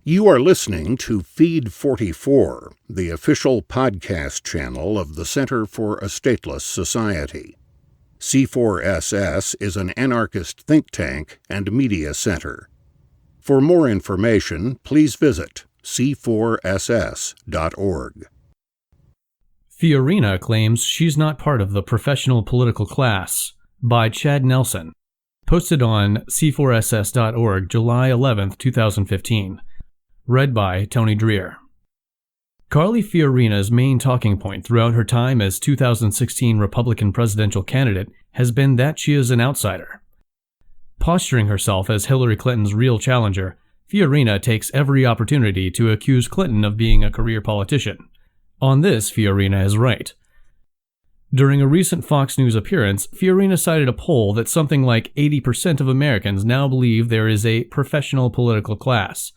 You are listening to Feed 44, the official podcast channel of the Center for a Stateless Society. C4SS is an anarchist think tank and media center. For more information, please visit c4ss.org. Fiorina claims she's not part of the professional political class, by Chad Nelson. Posted on c4ss.org, July 11, 2015. Read by Tony Dreher. Carly Fiorina's main talking point throughout her time as 2016 Republican presidential candidate has been that she is an outsider. Posturing herself as Hillary Clinton's real challenger, Fiorina takes every opportunity to accuse Clinton of being a career politician. On this, Fiorina is right. During a recent Fox News appearance, Fiorina cited a poll that something like 80% of Americans now believe there is a professional political class.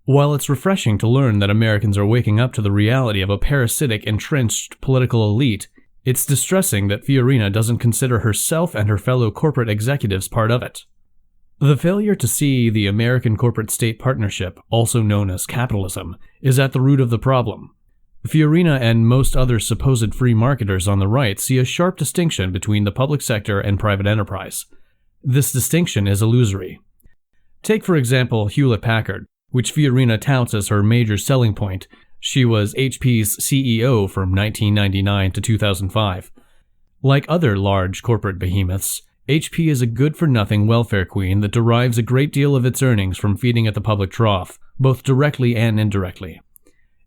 While it's refreshing to learn that Americans are waking up to the reality of a parasitic, entrenched political elite, it's distressing that Fiorina doesn't consider herself and her fellow corporate executives part of it. The failure to see the American corporate-state partnership, also known as capitalism, is at the root of the problem. Fiorina and most other supposed free marketers on the right see a sharp distinction between the public sector and private enterprise. This distinction is illusory. Take, for example, Hewlett Packard, which Fiorina touts as her major selling point. She was HP's CEO from 1999 to 2005. Like other large corporate behemoths, HP is a good-for-nothing welfare queen that derives a great deal of its earnings from feeding at the public trough, both directly and indirectly.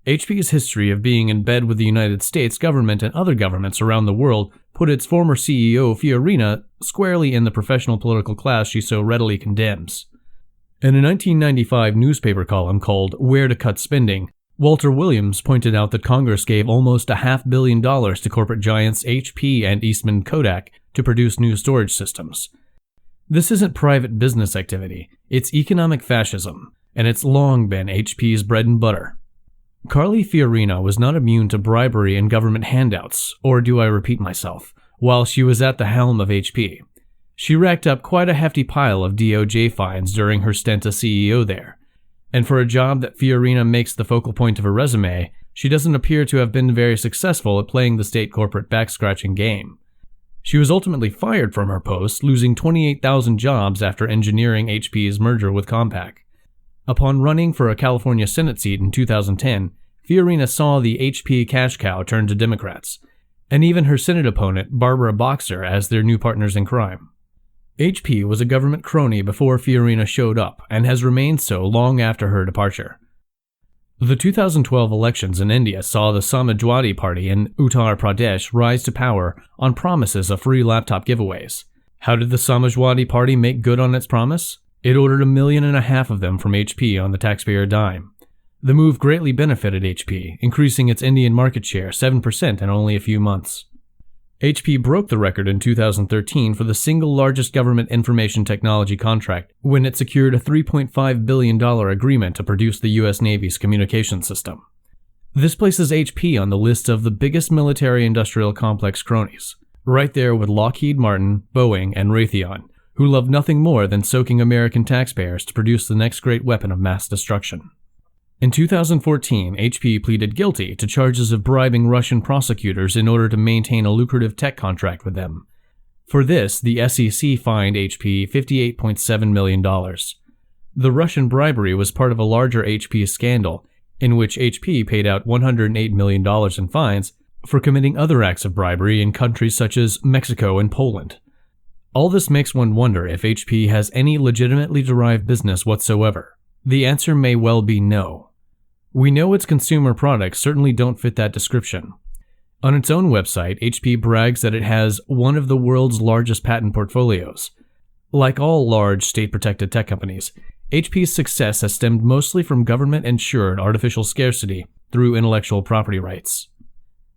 HP's history of being in bed with the United States government and other governments around the world put its former CEO, Fiorina, squarely in the professional political class she so readily condemns. In a 1995 newspaper column called Where to Cut Spending, Walter Williams pointed out that Congress gave almost $500 million to corporate giants HP and Eastman Kodak to produce new storage systems. This isn't private business activity, it's economic fascism, and it's long been HP's bread and butter. Carly Fiorina was not immune to bribery and government handouts, or do I repeat myself, while she was at the helm of HP. She racked up quite a hefty pile of DOJ fines during her stint as CEO there. And for a job that Fiorina makes the focal point of her resume, she doesn't appear to have been very successful at playing the state corporate back-scratching game. She was ultimately fired from her post, losing 28,000 jobs after engineering HP's merger with Compaq. Upon running for a California Senate seat in 2010, Fiorina saw the HP cash cow turn to Democrats, and even her Senate opponent, Barbara Boxer, as their new partners in crime. HP was a government crony before Fiorina showed up, and has remained so long after her departure. The 2012 elections in India saw the Samajwadi Party in Uttar Pradesh rise to power on promises of free laptop giveaways. How did the Samajwadi Party make good on its promise? It ordered 1.5 million of them from HP on the taxpayer dime. The move greatly benefited HP, increasing its Indian market share 7% in only a few months. HP broke the record in 2013 for the single largest government information technology contract when it secured a $3.5 billion agreement to produce the U.S. Navy's communications system. This places HP on the list of the biggest military-industrial complex cronies, right there with Lockheed Martin, Boeing, and Raytheon, who love nothing more than soaking American taxpayers to produce the next great weapon of mass destruction. In 2014, HP pleaded guilty to charges of bribing Russian prosecutors in order to maintain a lucrative tech contract with them. For this, the SEC fined HP $58.7 million. The Russian bribery was part of a larger HP scandal, in which HP paid out $108 million in fines for committing other acts of bribery in countries such as Mexico and Poland. All this makes one wonder if HP has any legitimately derived business whatsoever. The answer may well be no. We know its consumer products certainly don't fit that description. On its own website, HP brags that it has one of the world's largest patent portfolios. Like all large state-protected tech companies, HP's success has stemmed mostly from government-ensured artificial scarcity through intellectual property rights.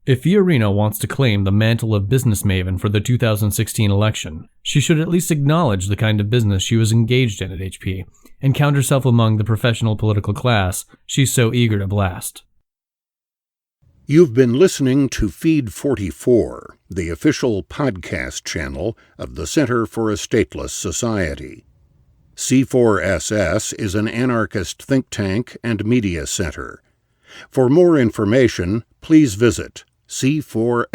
If Fiorina wants to claim the mantle of business maven for the 2016 election, she should at least acknowledge the kind of business she was engaged in at HP, and count herself among the professional political class she's so eager to blast. You've been listening to Feed 44, the official podcast channel of the Center for a Stateless Society. C4SS is an anarchist think tank and media center. For more information, please visit c4ss.org.